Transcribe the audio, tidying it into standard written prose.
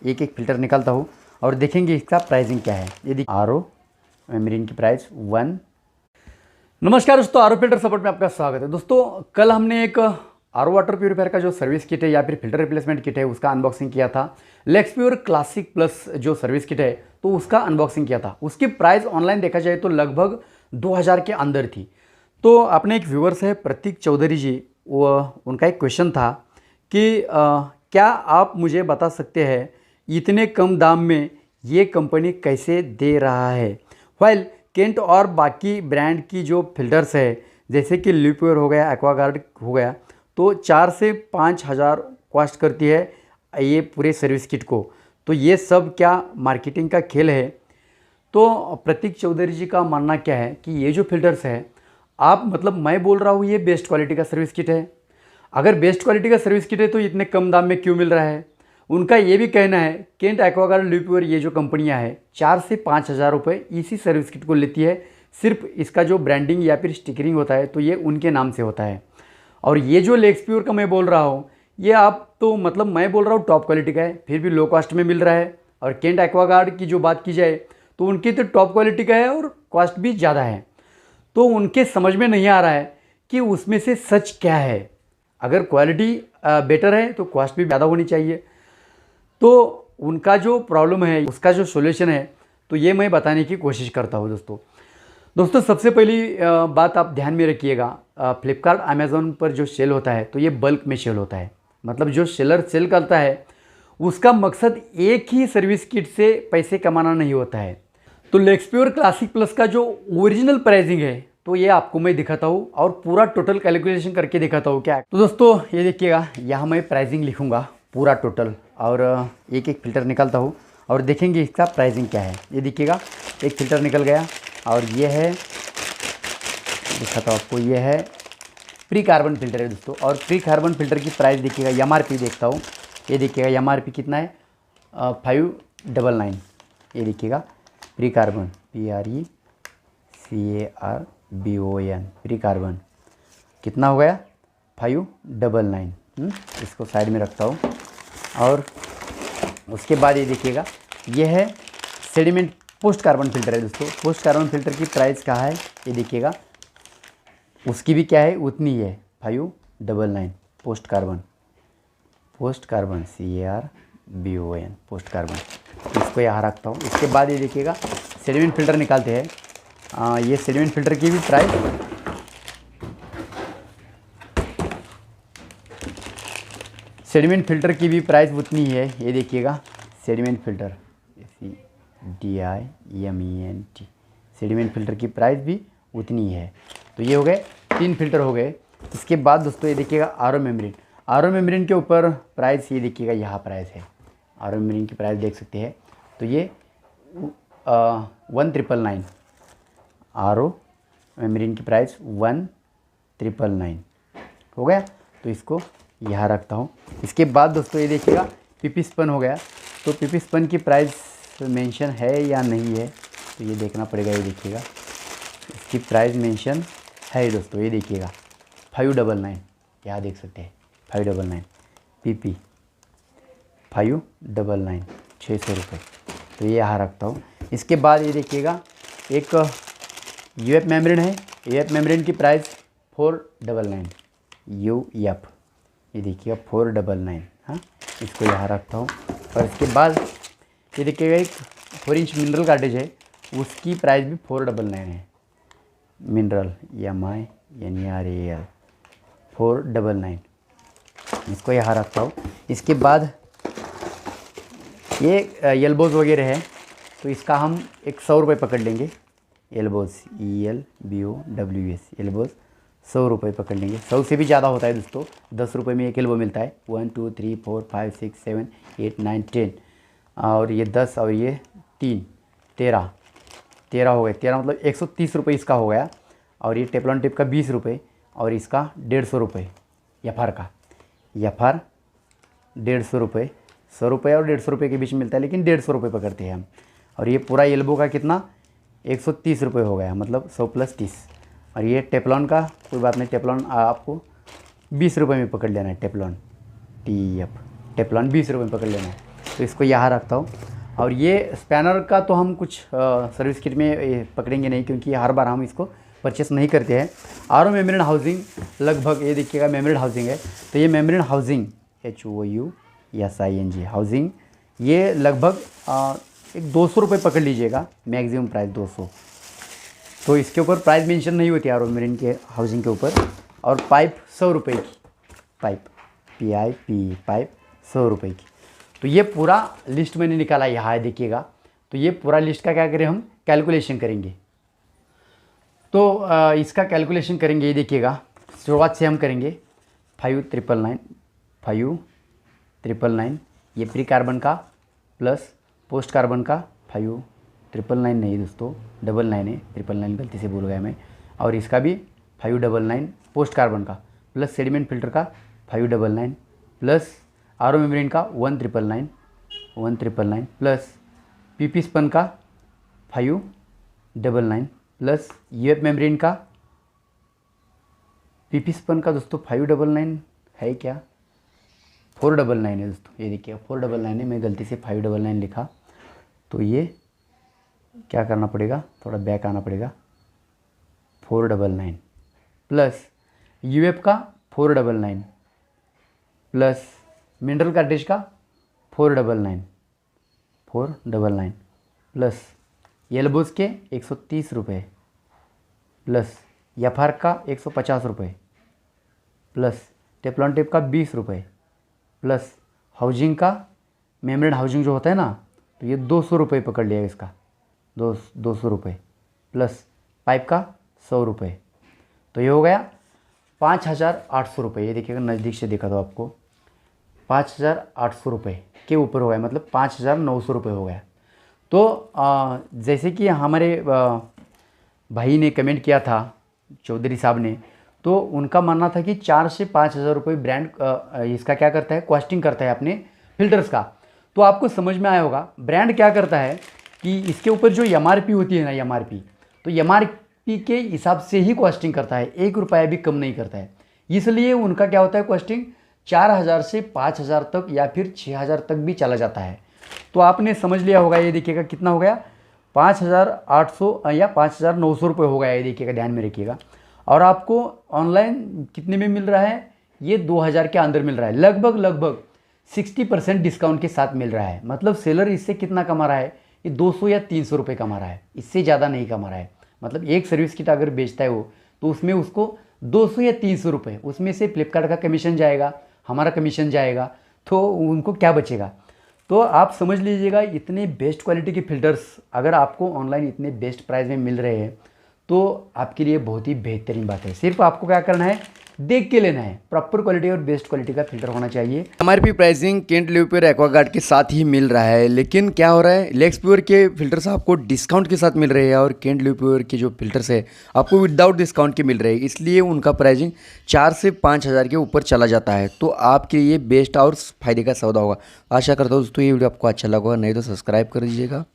एक एक फ़िल्टर निकालता हूँ और देखेंगे इसका प्राइसिंग क्या है। यदि RO मेमरीन की प्राइस 1। नमस्कार दोस्तों, RO फिल्टर सपोर्ट में आपका स्वागत है। दोस्तों कल हमने एक RO वाटर प्यूरीफायर का जो सर्विस किट है या फिर फिल्टर रिप्लेसमेंट किट है उसका अनबॉक्सिंग किया था। लेक्सप्योर क्लासिक प्लस जो सर्विस किट है तो उसका अनबॉक्सिंग किया था। उसकी प्राइस ऑनलाइन देखा जाए तो लगभग 2000 के अंदर थी। तो अपने एक व्यूवर्स है प्रतीक चौधरी जी, वो उनका एक क्वेश्चन था कि क्या आप मुझे बता सकते हैं इतने कम दाम में ये कंपनी कैसे दे रहा है। वाइल केंट और बाकी ब्रांड की जो फिल्टर्स है जैसे कि लिप्योर हो गया, एक्वागार्ड हो गया, तो 4 से 5 हज़ार कॉस्ट करती है ये पूरे सर्विस किट को। तो ये सब क्या मार्केटिंग का खेल है। तो प्रतीक चौधरी जी का मानना क्या है कि ये जो फिल्टर्स है आप मतलब मैं बोल रहा हूँ ये बेस्ट क्वालिटी का सर्विस किट है। अगर बेस्ट क्वालिटी का सर्विस किट है तो इतने कम दाम में क्यों मिल रहा है। उनका ये भी कहना है केंट, एक्वागार्ड, लिप्योर ये जो कंपनियां हैं 4 से 5 हज़ार रुपये इसी सर्विस किट को लेती है। सिर्फ इसका जो ब्रांडिंग या फिर स्टिकरिंग होता है तो ये उनके नाम से होता है। और ये जो लेक्सप्योर का मैं बोल रहा हूँ ये आप तो मतलब मैं बोल रहा हूँ टॉप क्वालिटी का है, फिर भी लो कॉस्ट में मिल रहा है। और केंट, एक्वागार्ड की जो बात की जाए तो उनकी तो टॉप क्वालिटी का है और कॉस्ट भी ज़्यादा है। तो उनके समझ में नहीं आ रहा है कि उसमें से सच क्या है। अगर क्वालिटी बेटर है तो कॉस्ट भी ज़्यादा होनी चाहिए। तो उनका जो प्रॉब्लम है उसका जो सॉल्यूशन है तो ये मैं बताने की कोशिश करता हूँ। दोस्तों सबसे पहली बात आप ध्यान में रखिएगा, फ्लिपकार्ट, अमेज़ॉन पर जो सेल होता है तो ये बल्क में सेल होता है। मतलब जो सेलर सेल करता है उसका मकसद एक ही सर्विस किट से पैसे कमाना नहीं होता है। तो लेक्सप्योर क्लासिक प्लस का जो ओरिजिनल प्राइसिंग है तो ये आपको मैं दिखाता हूँ और पूरा टोटल कैलकुलेशन करके दिखाता हूँ क्या। तो दोस्तों ये देखिएगा, यहाँ मैं प्राइसिंग लिखूँगा पूरा टोटल और एक एक फ़िल्टर निकालता हूँ और देखेंगे इसका प्राइसिंग क्या है। ये देखिएगा एक फ़िल्टर निकल गया और ये है, दिखाता हूँ आपको, ये है प्री कार्बन फ़िल्टर है दोस्तों। और प्री कार्बन फ़िल्टर की प्राइस देखिएगा, MRP देखता हूँ, ये देखिएगा MRP कितना है 599। ये देखिएगा pre carbon PRECARBON pre carbon कितना हो गया 599। इसको साइड में रखता हूँ। और उसके बाद ये देखिएगा ये है सेडिमेंट पोस्ट कार्बन फ़िल्टर है दोस्तों। पोस्ट कार्बन फ़िल्टर की प्राइस कहाँ है ये देखिएगा, उसकी भी क्या है उतनी ही है 599। Post carbon CARBON post carbon, इसको यहाँ रखता हूँ। इसके बाद ये देखिएगा सेडिमेंट फ़िल्टर निकालते हैं। ये सेडिमेंट फ़िल्टर की भी प्राइस उतनी ही है। ये देखिएगा sediment filter DIMENT sediment filter की प्राइस भी उतनी ही है। तो ये हो गए 3 फ़िल्टर हो गए। इसके बाद दोस्तों ये देखिएगा RO मेम्ब्रेन के ऊपर प्राइस, ये देखिएगा यहाँ प्राइस है, RO मेम्ब्रेन की प्राइस देख सकते हैं। तो ये 1999 RO मेम्ब्रेन की प्राइस 1999 हो गया। तो इसको यहाँ रखता हूँ। इसके बाद दोस्तों ये देखिएगा PP स्पन हो गया। तो PP स्पन की प्राइस मेंशन है या नहीं है तो ये देखना पड़ेगा। ये देखिएगा इसकी प्राइस मेंशन है दोस्तों, ये देखिएगा 599, यहाँ देख सकते हैं 599 PP 599 600 रुपये। तो ये यहाँ रखता हूँ। इसके बाद ये देखिएगा एक UF मेम्ब्रेन है। UF मेम्ब्रेन की प्राइस 499 UF, ये देखिएगा 499। हाँ, इसको यहाँ रखता हूँ। और इसके बाद ये देखिएगा एक 4 इंच मिनरल कार्टेज है, उसकी प्राइस भी 499 है। मिनरल MINERAL 499, इसको यहाँ रखता हूँ। इसके बाद ये एल्बोज वगैरह है तो इसका हम एक 100 रुपये पकड़ लेंगे। एल्बोज ELBOWS एल्बोज 100 रुपये पकड़ लेंगे। 100 से भी ज़्यादा होता है दोस्तों, 10 रुपये में एक एल्बो मिलता है। 1 2 3 4 5 6 7 8 9 10 और ये 10 और ये 3 13 हो गए। 13 मतलब 130 रुपये इसका हो गया। और ये टेफ्लॉन टिप का 20 रुपये और इसका 150 रुपये FR का। FR 150 रुपये, 100 रुपये और 150 रुपये के बीच में मिलता है, लेकिन 150 रुपये पकड़ते हैं हम। और ये पूरा एल्बो का कितना 130 रुपये हो गया, मतलब 100 + 30। और ये टेफ्लॉन का कोई बात नहीं, टेफ्लॉन आपको 20 रुपये में पकड़ लेना है। टेफ्लॉन TF टेफ्लॉन 20 रुपये में पकड़ लेना है। तो इसको यहाँ रखता हूँ। और ये स्पैनर का तो हम कुछ सर्विस किट में पकड़ेंगे नहीं, क्योंकि हर बार हम इसको परचेस नहीं करते हैं। आरओ मेम्ब्रेन हाउसिंग लगभग ये देखिएगा मेम्ब्रेन हाउसिंग है, तो ये मेम्ब्रेन हाउसिंग HOUSING हाउसिंग ये लगभग एक 200 रुपये पकड़ लीजिएगा, मैक्सिमम प्राइस 200। तो इसके ऊपर प्राइस मेंशन नहीं होती आरओ मेम्ब्रेन के हाउसिंग के ऊपर। और पाइप 100 रुपये की, पाइप PIP पाइप 100 रुपये की। तो ये पूरा लिस्ट मैंने निकाला यहाँ है देखिएगा। तो ये पूरा लिस्ट का क्या करें हम कैलकुलेशन करेंगे। तो इसका कैलकुलेशन करेंगे, ये देखिएगा शुरुआत से हम करेंगे 5,999 ये प्री कार्बन का प्लस पोस्ट कार्बन का 5,999 नहीं दोस्तों 99 है, 999 गलती से भूल गया मैं। और इसका भी 599 पोस्ट कार्बन का प्लस सेडिमेंट फिल्टर का 599 प्लस आरओ मेम्ब्रेन का 1,999 प्लस PP स्पन का 599 प्लस UF मेम्ब्रेन का PP स्पन का दोस्तों 599 है क्या, 499 है दोस्तों। ये देखिए 499 है, मैं गलती से 599 लिखा। तो ये क्या करना पड़ेगा, थोड़ा बैक आना पड़ेगा। 499 प्लस UF का 499 प्लस मिनरल कार्ट्रिज का 499 प्लस एल्बोस के 130 रुपये प्लस FR का 150 रुपये प्लस टेफ्लॉन टेप का 20 रुपये प्लस हाउसिंग का मेम्ब्रेन हाउसिंग जो होता है ना, तो ये 200 रुपये पकड़ लिया इसका, 200 रुपये प्लस पाइप का 100 रुपये। तो ये हो गया 5,800 रुपये। ये देखिएगा नज़दीक से देखा तो आपको 5,800 रुपये के ऊपर हो गया, मतलब 5,900 रुपये हो गया। तो जैसे कि हमारे भाई ने कमेंट किया था चौधरी साहब ने, तो उनका मानना था कि 4 से 5,000 रुपये ब्रांड इसका क्या करता है, कॉस्टिंग करता है अपने फिल्टर्स का। तो आपको समझ में आया होगा ब्रांड क्या करता है कि इसके ऊपर जो MRP होती है ना, MRP, तो MRP के हिसाब से ही कॉस्टिंग करता है, 1 रुपया भी कम नहीं करता है। इसलिए उनका क्या होता है कॉस्टिंग 4,000 से 5,000 तक या फिर 6,000 तक भी चला जाता है। तो आपने समझ लिया होगा, ये देखिएगा कितना हो गया 5,800 या 5,900 रुपये हो गया। ये देखिएगा ध्यान में रखिएगा। और आपको ऑनलाइन कितने में मिल रहा है, ये 2,000 के अंदर मिल रहा है, लगभग 60% डिस्काउंट के साथ मिल रहा है। मतलब सेलर इससे कितना कमा रहा है, ये 200 या 300 रुपये कमा रहा है, इससे ज़्यादा नहीं कमा रहा है। मतलब एक सर्विस किट अगर बेचता है वो, तो उसमें उसको 200 या 300 रुपये, उसमें से फ्लिपकार्ट का कमीशन जाएगा, हमारा कमीशन जाएगा, तो उनको क्या बचेगा। तो आप समझ लीजिएगा इतने बेस्ट क्वालिटी के फ़िल्टर्स अगर आपको ऑनलाइन इतने बेस्ट प्राइस में मिल रहे हैं, तो आपके लिए बहुत ही बेहतरीन बात है। सिर्फ आपको क्या करना है, देख के लेना है, प्रॉपर क्वालिटी और बेस्ट क्वालिटी का फिल्टर होना चाहिए। MRP pricing Kent Livpure Aquaguard के साथ ही मिल रहा है, लेकिन क्या हो रहा है, लेक्सप्योर के फिल्टर्स आपको डिस्काउंट के साथ मिल रहे हैं और केंट लिवप्योर के जो फिल्टर्स है आपको विदाउट डिस्काउंट के मिल रहे हैं। इसलिए उनका प्राइसिंग 4 से 5,000 के ऊपर चला जाता है। तो आपके लिए बेस्ट और फायदे का सौदा होगा। आशा करता हूँ दोस्तों ये वीडियो आपको अच्छा लगा, नहीं तो सब्सक्राइब कर दीजिएगा।